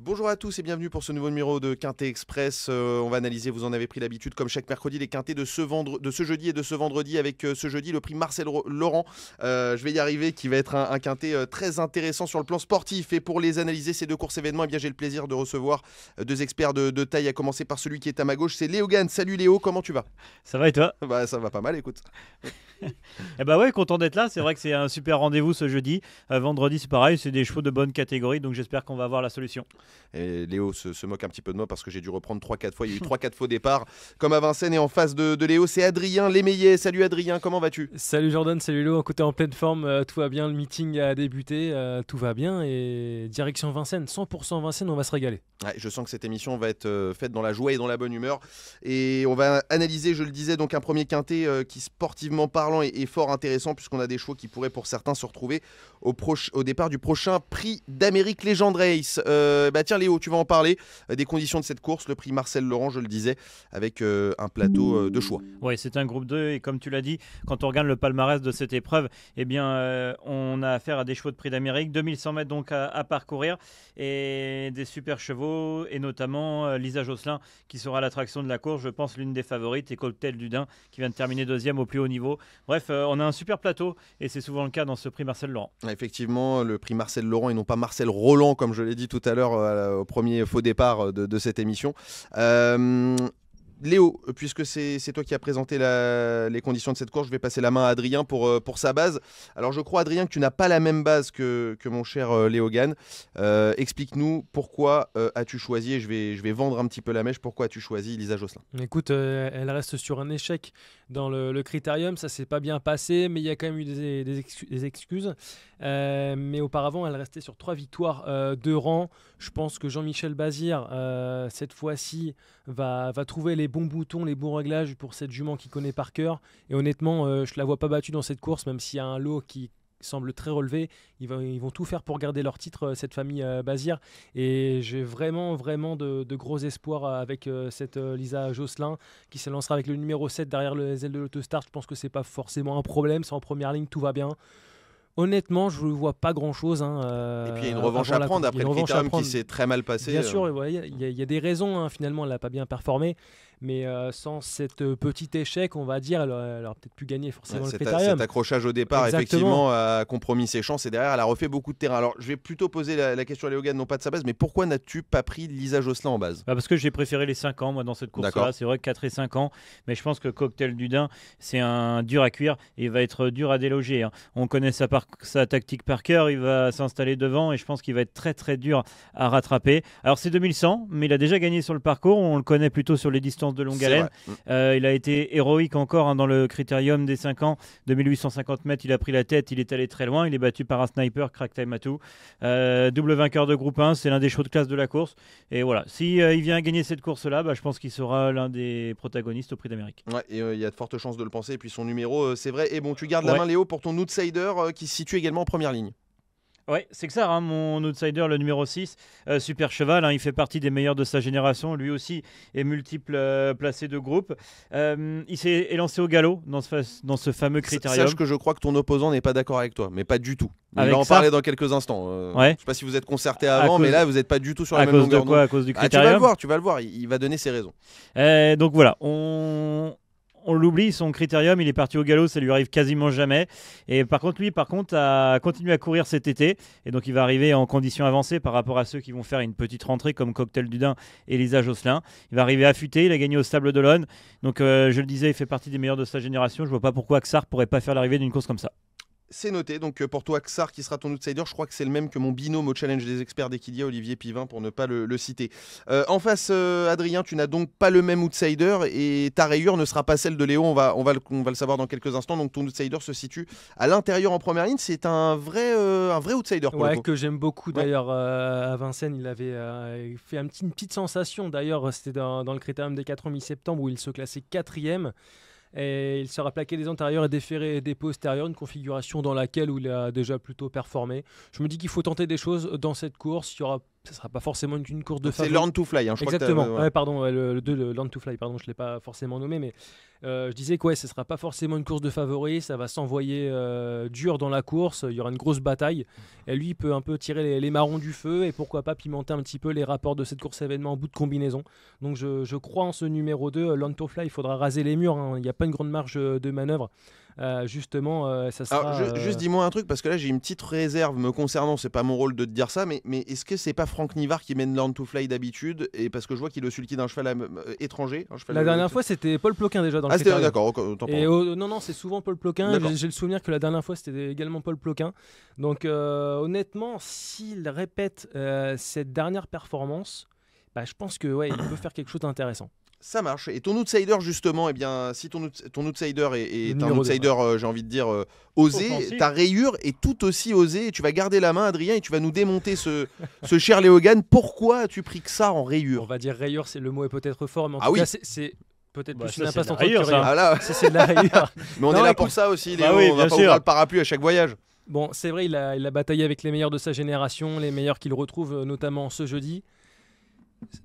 Bonjour à tous et bienvenue pour ce nouveau numéro de Quintet Express. On va analyser, vous en avez pris l'habitude, comme chaque mercredi, les quintets de ce jeudi et de ce vendredi avec ce jeudi le prix Marcel Laurent. Je vais y arriver, qui va être un quintet très intéressant sur le plan sportif. Et pour les analyser, ces deux courses événements, eh bien, j'ai le plaisir de recevoir deux experts de taille, à commencer par celui qui est à ma gauche, c'est Léo Gane. Salut Léo, comment tu vas? Ça va et toi? Bah, ça va pas mal, écoute. Eh bah ouais, content d'être là. C'est vrai que c'est un super rendez-vous ce jeudi. Vendredi, c'est pareil, c'est des chevaux de bonne catégorie, donc j'espère qu'on va avoir la solution. Et Léo se moque un petit peu de moi parce que j'ai dû reprendre 3-4 fois. Il y a eu 3-4 faux départs comme à Vincennes. Et en face de Léo, c'est Adrien Lémeillet. Salut Adrien, comment vas-tu? Salut Jordan, salut Léo. Côté en pleine forme, tout va bien. Le meeting a débuté, tout va bien. Et direction Vincennes, 100% Vincennes, on va se régaler. Ouais, je sens que cette émission va être faite dans la joie et dans la bonne humeur. Et on va analyser, je le disais, donc un premier quintet qui, sportivement parlant, est fort intéressant puisqu'on a des chevaux qui pourraient pour certains se retrouver au départ du prochain prix d'Amérique Legend Race. Tiens Léo, tu vas en parler des conditions de cette course, le prix Marcel Laurent, je le disais, avec un plateau de choix. Oui, c'est un groupe 2 et comme tu l'as dit, quand on regarde le palmarès de cette épreuve, eh bien, on a affaire à des chevaux de prix d'Amérique, 2100 mètres donc à parcourir et des super chevaux et notamment Lisa Josselin qui sera l'attraction de la course, je pense l'une des favorites, et Cocktail du Dain qui vient de terminer deuxième au plus haut niveau. Bref, on a un super plateau et c'est souvent le cas dans ce prix Marcel Laurent. Effectivement, le prix Marcel Laurent et non pas Marcel Roland, comme je l'ai dit tout à l'heure au premier faux départ de cette émission. Léo, puisque c'est toi qui as présenté les conditions de cette course, je vais passer la main à Adrien pour sa base. Alors je crois, Adrien, que tu n'as pas la même base que mon cher Léo Gane. Explique-nous pourquoi as-tu choisi, et je vais vendre un petit peu la mèche, pourquoi as-tu choisi Lisa Josselin? Écoute, elle reste sur un échec dans le critérium. Ça s'est pas bien passé, mais il y a quand même eu des excuses. Mais auparavant, elle restait sur 3 victoires de rang. Je pense que Jean-Michel Bazir, cette fois-ci, va trouver les bons boutons, les bons réglages pour cette jument qu'il connaît par cœur. Et honnêtement, je la vois pas battue dans cette course, même s'il y a un lot qui semble très relevé. Ils vont tout faire pour garder leur titre, cette famille Bazir. Et j'ai vraiment de gros espoirs avec cette Lisa Josselin qui se lancera avec le numéro 7 derrière les ailes de l'autostart. Je pense que c'est pas forcément un problème. C'est en première ligne, tout va bien. Honnêtement, je ne vois pas grand-chose. Et puis il y a une revanche à prendre après le critérium qui s'est très mal passé. Bien sûr, il y a des raisons. Finalement, elle n'a pas bien performé. Mais sans cet petit échec, on va dire, elle aurait peut-être pu gagner forcément le critérium. Cet accrochage au départ, effectivement, a compromis ses chances. Et derrière, elle a refait beaucoup de terrain. Alors, je vais plutôt poser la question à Léo Gane, non pas de sa base, mais pourquoi n'as-tu pas pris Lisa Josselin en base? Parce que j'ai préféré les 5 ans, moi, dans cette course-là. C'est vrai que 4 et 5 ans. Mais je pense que Cocktail du Dain, c'est un dur à cuire et il va être dur à déloger. On connaît sa tactique par cœur. Il va s'installer devant et je pense qu'il va être très, très dur à rattraper. Alors, c'est 2100, mais il a déjà gagné sur le parcours. On le connaît plutôt sur les distances de longue haleine. Il a été héroïque encore dans le critérium des 5 ans. 2850 mètres, il a pris la tête, il est allé très loin. Il est battu par un sniper, Crack Time Atou. Double vainqueur de groupe 1, c'est l'un des chevaux de classe de la course. Et voilà, si il vient gagner cette course-là, je pense qu'il sera l'un des protagonistes au prix d'Amérique. Ouais, et il y a de fortes chances de le penser. Et puis son numéro, c'est vrai. Et bon, tu gardes la main, Léo, pour ton outsider qui se situe également en première ligne. Ouais, c'est que ça, mon outsider, le numéro 6, super cheval, il fait partie des meilleurs de sa génération, lui aussi est multiple placé de groupe. Il s'est élancé au galop dans ce fameux critérium. Sache que je crois que ton opposant n'est pas d'accord avec toi, mais pas du tout. Il va en parler dans quelques instants. Je ne sais pas si vous êtes concertés avant, mais là vous n'êtes pas du tout sur la même longueur d'onde. À cause du critérium? Tu vas le voir, il va donner ses raisons. Donc voilà, on l'oublie, son critérium, il est parti au galop, ça lui arrive quasiment jamais. Et par contre, lui, a continué à courir cet été. Et donc, il va arriver en conditions avancées par rapport à ceux qui vont faire une petite rentrée comme Cocktail du Dain et Lisa Josselin. Il va arriver affûté, il a gagné au Stable d'Olonne. Donc, je le disais, il fait partie des meilleurs de sa génération. Je vois pas pourquoi Axar pourrait pas faire l'arrivée d'une course comme ça. C'est noté, donc pour toi, Axar qui sera ton outsider, je crois que c'est le même que mon binôme au challenge des experts d'Equidia, Olivier Pivin, pour ne pas le citer. En face, Adrien, tu n'as donc pas le même outsider et ta rayure ne sera pas celle de Léo, on va le savoir dans quelques instants. Donc ton outsider se situe à l'intérieur en première ligne, c'est un vrai outsider pour le coup. Que j'aime beaucoup d'ailleurs. À Vincennes, il avait fait une petite sensation, d'ailleurs c'était dans le critérium des 4 ans mi-septembre où il se classait 4e. Et il sera plaqué des antérieurs et déféré des postérieurs, une configuration dans laquelle il a déjà plutôt performé. Je me dis qu'il faut tenter des choses dans cette course. Il y aura ce sera pas forcément une course de favori. C'est Learn to Fly, hein, je exactement. Crois que pardon, le 2, le Learn to Fly, pardon, je l'ai pas forcément nommé, mais je disais que ce sera pas forcément une course de favori, ça va s'envoyer dur dans la course, il y aura une grosse bataille, et lui il peut un peu tirer les marrons du feu, et pourquoi pas pimenter un petit peu les rapports de cette course événement en bout de combinaison. Donc je crois en ce numéro 2, Learn to Fly, il faudra raser les murs, hein. Il n'y a pas une grande marge de manœuvre. Justement, ça sera. Alors, juste dis-moi un truc, parce que là j'ai une petite réserve me concernant, c'est pas mon rôle de te dire ça, mais est-ce que c'est pas Franck Nivard qui mène Learn to Fly d'habitude, et parce que je vois qu'il est au sulky d'un cheval étranger, la dernière fois c'était Paul Ploquin déjà dans le c'était d'accord, autant et non, c'est souvent Paul Ploquin. J'ai le souvenir que la dernière fois c'était également Paul Ploquin. Donc honnêtement, s'il répète cette dernière performance, je pense que il peut faire quelque chose d'intéressant. Ça marche. Et ton outsider, justement, eh bien, si ton outsider est un outsider, j'ai envie de dire, osé, ta rayure est tout aussi osée. Et tu vas garder la main, Adrien, et tu vas nous démonter ce cher Léogane. Pourquoi as-tu pris que ça en rayure? On va dire rayure, le mot est peut-être fort, mais en tout cas, c'est peut-être plus une impasse en rayure. C'est de la rayure. Mais on est là pour ça aussi, Léo. On va pas ouvrir le parapluie à chaque voyage. Bon, c'est vrai, il a bataillé avec les meilleurs de sa génération, les meilleurs qu'il retrouve notamment ce jeudi.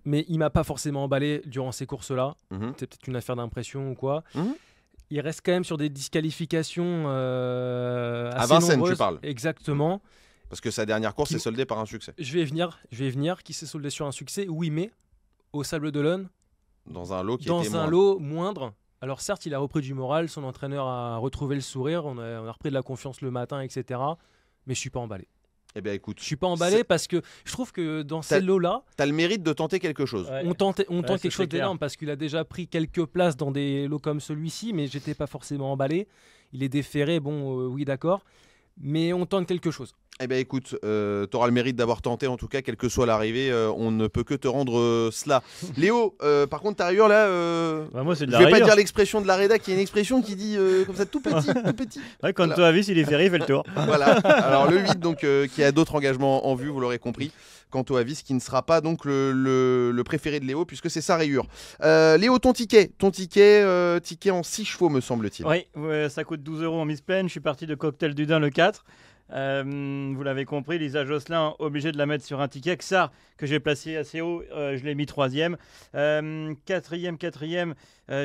Mais il m'a pas forcément emballé durant ces courses-là. C'est peut-être une affaire d'impression ou quoi. Il reste quand même sur des disqualifications assez à Vincennes, nombreuses. Tu parles. Exactement. Parce que sa dernière course s'est soldée par un succès. Je vais y venir. Qui s'est soldé sur un succès, oui, mais au Sable d'Olonne. Dans un lot lot moindre. Alors certes, il a repris du moral. Son entraîneur a retrouvé le sourire. On a repris de la confiance le matin, etc. Mais je suis pas emballé. Eh bien, écoute, je suis pas emballé parce que je trouve que dans ces lots-là, tu as le mérite de tenter quelque chose. On tente quelque chose d'énorme parce qu'il a déjà pris quelques places dans des lots comme celui-ci, mais j'étais pas forcément emballé. Il est déféré, oui, d'accord, mais on tente quelque chose. Eh bien, écoute, tu auras le mérite d'avoir tenté, en tout cas, quelle que soit l'arrivée. On ne peut que te rendre cela. Léo, par contre, ta rayure, là, moi, c'est de je vais pas dire l'expression de la rédac, qui est une expression qui dit comme ça, tout petit, tout petit. Ouais, quand tu as vu, s'il est ferré, il fait le tour. Voilà. Alors, le 8, donc, qui a d'autres engagements en vue, vous l'aurez compris. Quant au Avis, qui ne sera pas donc le préféré de Léo, puisque c'est sa rayure. Léo, ton ticket en 6 chevaux, me semble-t-il. Oui, ça coûte 12 € en mise-peine. Je suis parti de Cocktail du Dain le 4. Vous l'avez compris, Lisa Josselin, obligée de la mettre sur un ticket. Xar, que j'ai placé assez haut, je l'ai mis 3e. 4e,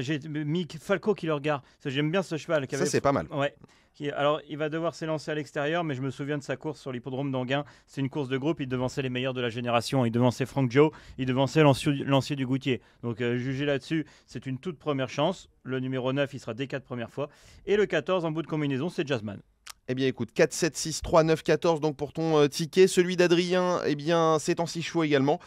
j'ai mis Falco qui le regarde. J'aime bien ce cheval. Ça, c'est pas mal. Ouais. Alors, il va devoir s'élancer à l'extérieur, mais je me souviens de sa course sur l'hippodrome d'Anguin. C'est une course de groupe. Il devançait les meilleurs de la génération. Il devançait Frank Joe. Il devançait l'ancier du Goutier. Donc, jugez là-dessus, c'est une toute première chance. Le numéro 9, il sera des 4 premières fois. Et le 14, en bout de combinaison, c'est Jasmine. Eh bien, écoute, 4, 7, 6, 3, 9, 14 donc pour ton ticket. Celui d'Adrien, eh bien, c'est en 6 chevaux également.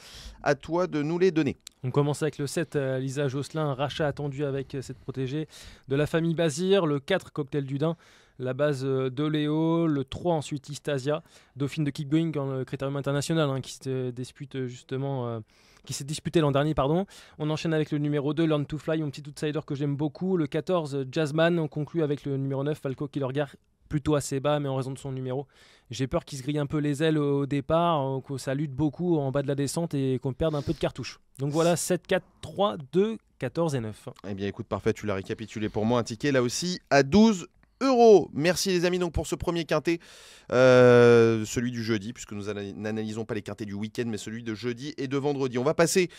À toi de nous les donner. On commence avec le 7, Lisa Josselin, rachat attendu avec cette protégée de la famille Bazir. Le 4, Cocktail du Dain, la base de Léo. Le 3, ensuite, Istasia, dauphine de Keep Going dans le Critérium international, qui se dispute justement... qui s'est disputé l'an dernier, pardon. On enchaîne avec le numéro 2, Learn to Fly, mon petit outsider que j'aime beaucoup. Le 14, Jazzman. On conclut avec le numéro 9, Falco qui le regarde plutôt assez bas, mais en raison de son numéro. J'ai peur qu'il se grille un peu les ailes au départ, que ça lutte beaucoup en bas de la descente et qu'on perde un peu de cartouche. Donc voilà, 7, 4, 3, 2, 14 et 9. Eh bien écoute, parfait, tu l'as récapitulé pour moi. Un ticket là aussi à 12 €. Merci les amis donc pour ce premier quintet, celui du jeudi, puisque nous n'analysons pas les quintets du week-end, mais celui de jeudi et de vendredi. On va passer,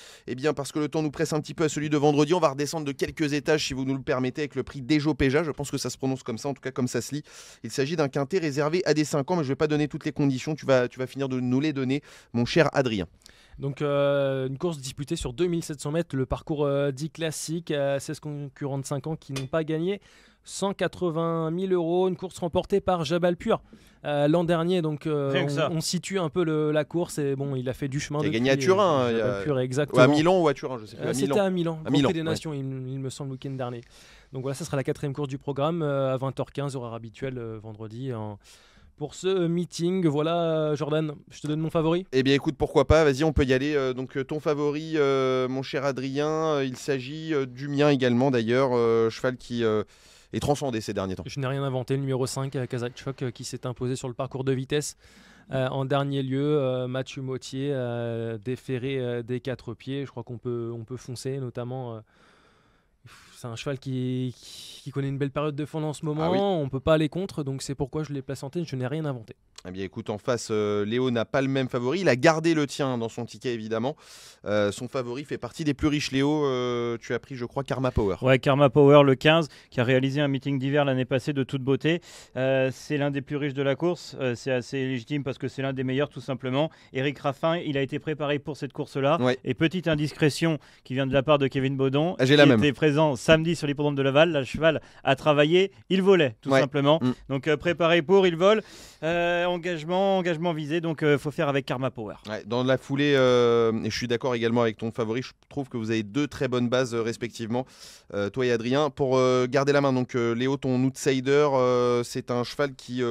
parce que le temps nous presse un petit peu, à celui de vendredi. On va redescendre de quelques étages, si vous nous le permettez, avec le prix Dejo Péja. Je pense que ça se prononce comme ça, en tout cas comme ça se lit. Il s'agit d'un quintet réservé à des 5 ans, mais je ne vais pas donner toutes les conditions. Tu vas finir de nous les donner, mon cher Adrien. Donc une course disputée sur 2700 mètres, le parcours dit classique, 16 concurrents de 5 ans qui n'ont pas gagné. 180 000 €, une course remportée par Jabalpur l'an dernier, donc on situe un peu la course, et bon, il a fait du chemin. Il a gagné à Turin, exactement. Ou à Milan ou à Turin, je sais plus. C'était à Milan, à Milan, des Nations, il me semble, le week-end dernier. Donc voilà, ça sera la 4e course du programme, à 20h15, horaire habituel, vendredi. Pour ce meeting, voilà, Jordan, je te donne mon favori. Eh bien écoute, pourquoi pas, vas-y, on peut y aller. Donc ton favori, mon cher Adrien, il s'agit du mien également d'ailleurs, cheval qui est transcendé ces derniers temps. Je n'ai rien inventé, le numéro 5, Kazachok, qui s'est imposé sur le parcours de vitesse. En dernier lieu, Mathieu Mottier, déféré des 4 pieds. Je crois qu'on peut foncer, notamment. c'est un cheval qui connaît une belle période de forme en ce moment. Oui. On ne peut pas aller contre, donc c'est pourquoi je l'ai placé en tête. Je n'ai rien inventé. Eh bien, écoute, en face, Léo n'a pas le même favori. Il a gardé le tien dans son ticket, évidemment. Son favori fait partie des plus riches. Léo, tu as pris, je crois, Karma Power. Ouais, Karma Power, le 15, qui a réalisé un meeting d'hiver l'année passée de toute beauté. C'est l'un des plus riches de la course. C'est assez légitime parce que c'est l'un des meilleurs, tout simplement. Éric Raffin, il a été préparé pour cette course-là. Ouais. Et petite indiscrétion qui vient de la part de Kevin Baudon, J'ai qui la même. était présent samedi sur l'hippodrome de Laval. Le cheval a travaillé, il volait, tout Ouais. simplement. Mm. Donc préparé pour, il vole. Engagement visé, donc faut faire avec Karma Power. Ouais, dans la foulée, et je suis d'accord également avec ton favori, je trouve que vous avez deux très bonnes bases respectivement, toi et Adrien. Pour garder la main, donc Léo, ton outsider, c'est un cheval qui...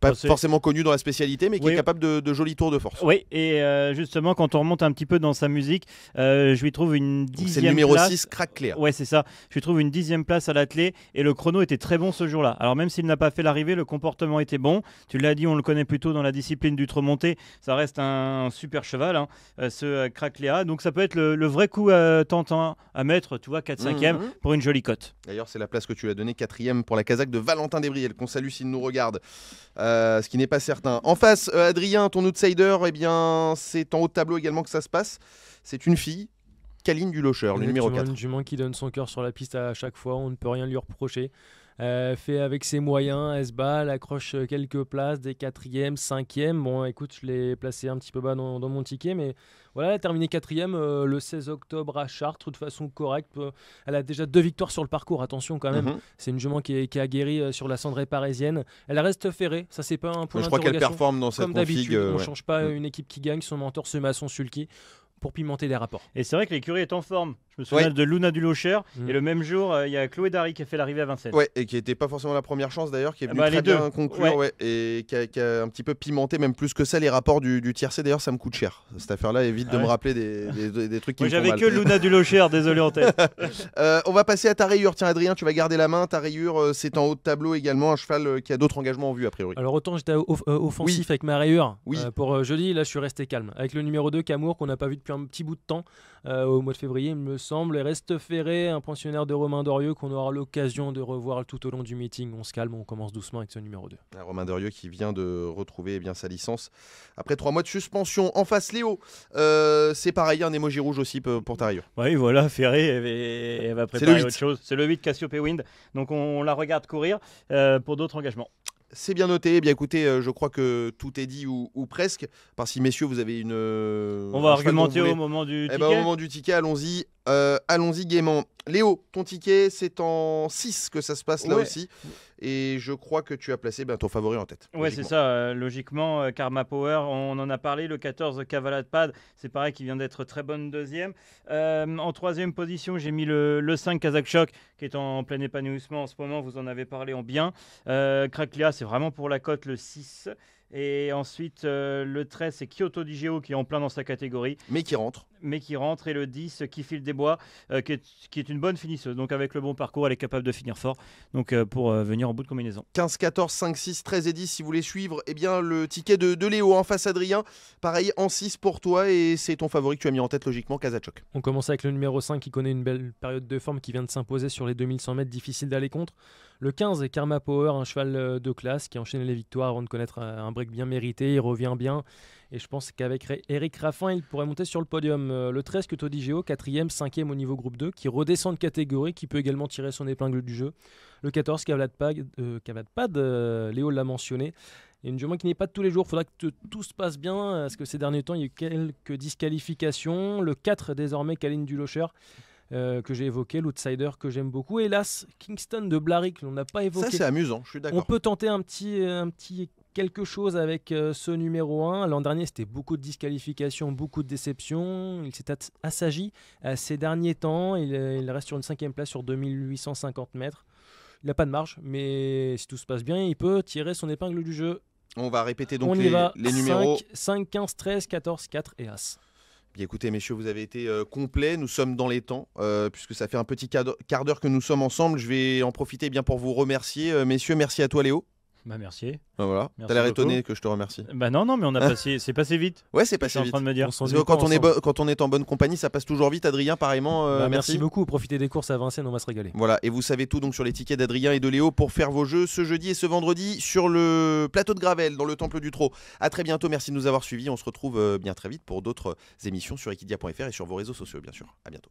pas forcément connu dans la spécialité, mais qui est capable de jolis tours de force. Oui, et justement, quand on remonte un petit peu dans sa musique, je lui trouve une 10e place. C'est le numéro 6, Crack Clear. Ouais, c'est ça. Je lui trouve une 10e place à l'attelé, et le chrono était très bon ce jour-là. Alors même s'il n'a pas fait l'arrivée, le comportement était bon. Tu l'as dit, on le connaît plutôt dans la discipline du trot monté. Ça reste un super cheval, hein, ce Crack Clear. Donc ça peut être le vrai coup tentant à mettre, tu vois, 4-5e pour une jolie cote. D'ailleurs, c'est la place que tu as donnée, 4e pour la casaque de Valentin Desbriel, qu'on salue s'il nous regarde. Ce qui n'est pas certain. En face, Adrien, ton outsider, eh bien, c'est en haut de tableau également que ça se passe. C'est une fille, Kaline Dulocher, le numéro 4. Une jument qui donne son cœur sur la piste à chaque fois, on ne peut rien lui reprocher. Fait avec ses moyens, elle se bat, elle accroche quelques places, des 4e, 5e. Bon, écoute, je l'ai placé un petit peu bas dans mon ticket, mais voilà, elle a terminé 4e le 16 octobre à Chartres, de façon correcte. Elle a déjà 2 victoires sur le parcours, attention quand même. C'est une jument qui est aguerrie sur la cendrée parisienne. Elle reste ferrée, ça c'est pas un point d'interrogation. Je crois qu'elle performe dans cette comme d'habitude, on ne ouais. change pas une équipe qui gagne, son mentor se met à son sulky pour pimenter les rapports. Et c'est vrai que l'écurie est en forme. Je me souviens de Luna Dulocher, et le même jour, il y a Chloé Dary qui a fait l'arrivée à Vincennes. Ouais, et qui n'était pas forcément la première chance d'ailleurs, qui est venue très bien conclure, et qui a un petit peu pimenté, même plus que ça, les rapports du tiercé. D'ailleurs, ça me coûte cher. Cette affaire-là, évite de me rappeler des trucs qui me font mal. J'avais que Luna Dulocher, désolé en tête. On va passer à ta rayure. Tiens, Adrien, tu vas garder la main. Ta rayure, c'est en haut de tableau également, un cheval qui a d'autres engagements en vue, a priori. Alors, autant j'étais offensif avec ma rayure pour jeudi, là je suis resté calme. Avec le numéro 2, Camour, qu'on n'a pas vu depuis un petit bout de temps, au mois de février, il me semble, et reste ferré, un pensionnaire de Romain Dorieux qu'on aura l'occasion de revoir tout au long du meeting. On se calme, on commence doucement avec ce numéro 2. Romain Dorieux qui vient de retrouver sa licence après 3 mois de suspension. En face, Léo, c'est pareil, un émoji rouge aussi pour ta rayure. Oui, voilà, ferré, elle va préparer autre chose. C'est le 8 Cassiope Wind, donc on la regarde courir pour d'autres engagements. C'est bien noté. Eh bien, écoutez, je crois que tout est dit ou presque. Par si, messieurs, vous avez une... On va argumenter au moment du ticket. Au moment du ticket, allons-y. Allons-y gaiement. Léo, ton ticket, c'est en 6 que ça se passe là aussi. Et je crois que tu as placé ton favori en tête. Ouais, c'est ça. Logiquement, Karma Power, on en a parlé. Le 14, Cavalade Pad, c'est pareil, qui vient d'être très bonne deuxième. En 3e position, j'ai mis le 5, Kazakh Shock, qui est en plein épanouissement en ce moment. Vous en avez parlé en bien. Kraklia, c'est vraiment pour la cote, le 6. Et ensuite, le 13, c'est Kyoto Digeo qui est en plein dans sa catégorie. Mais qui rentre. Et le 10, qui file des bois, qui est une bonne finisseuse. Donc avec le bon parcours, elle est capable de finir fort. Donc pour venir en bout de combinaison. 15, 14, 5, 6, 13 et 10, si vous voulez suivre, eh bien, le ticket de Léo en face Adrien. Pareil, en 6 pour toi. Et c'est ton favori que tu as mis en tête, logiquement, Kazachok. On commence avec le numéro 5 qui connaît une belle période de forme, qui vient de s'imposer sur les 2100 mètres, difficile d'aller contre. Le 15 est Karma Power, un cheval de classe qui enchaîne les victoires avant de connaître un break bien mérité. Il revient bien. Et je pense qu'avec Éric Raffin, il pourrait monter sur le podium. Le 13, Kyoto Digeo, 4e, 5e au niveau groupe 2, qui redescend de catégorie, qui peut également tirer son épingle du jeu. Le 14, Cavalade Pad, Léo l'a mentionné. Il y a une jument qui n'est pas de tous les jours. Il faudra que tout se passe bien, parce que ces derniers temps, il y a eu quelques disqualifications. Le 4, désormais, Kaline Dulocher. Que j'ai évoqué, l'outsider que j'aime beaucoup. Hélas, Kingston de Blarick, on n'a pas évoqué. Ça, c'est amusant, je suis d'accord. On peut tenter un petit quelque chose avec ce numéro 1. L'an dernier, c'était beaucoup de disqualifications, beaucoup de déceptions. Il s'est assagi ces derniers temps. Il reste sur une 5e place sur 2850 mètres. Il n'a pas de marge, mais si tout se passe bien, il peut tirer son épingle du jeu. On va répéter donc les numéros. 5, 15, 13, 14, 4 et As. Bien, écoutez, messieurs, vous avez été complets. Nous sommes dans les temps, puisque ça fait un petit quart d'heure que nous sommes ensemble. Je vais en profiter pour vous remercier. Messieurs, merci à toi, Léo. Bah merci. Ben voilà. Merci T'as l'air beaucoup. étonné que je te remercie. Bah non, mais on a passé, c'est passé vite. Ouais, c'est Je passé suis en vite. train de me dire. On s'en Parce dit que pas ensemble. quand on est en bonne compagnie, ça passe toujours vite. Adrien, pareillement, Bah, merci. merci beaucoup. Profitez des courses à Vincennes, on va se régaler. Voilà, et vous savez tout donc sur les tickets d'Adrien et de Léo pour faire vos jeux ce jeudi et ce vendredi sur le plateau de Gravel dans le Temple du Trot. À très bientôt, merci de nous avoir suivis. On se retrouve bien très vite pour d'autres émissions sur equidia.fr et sur vos réseaux sociaux, bien sûr. À bientôt.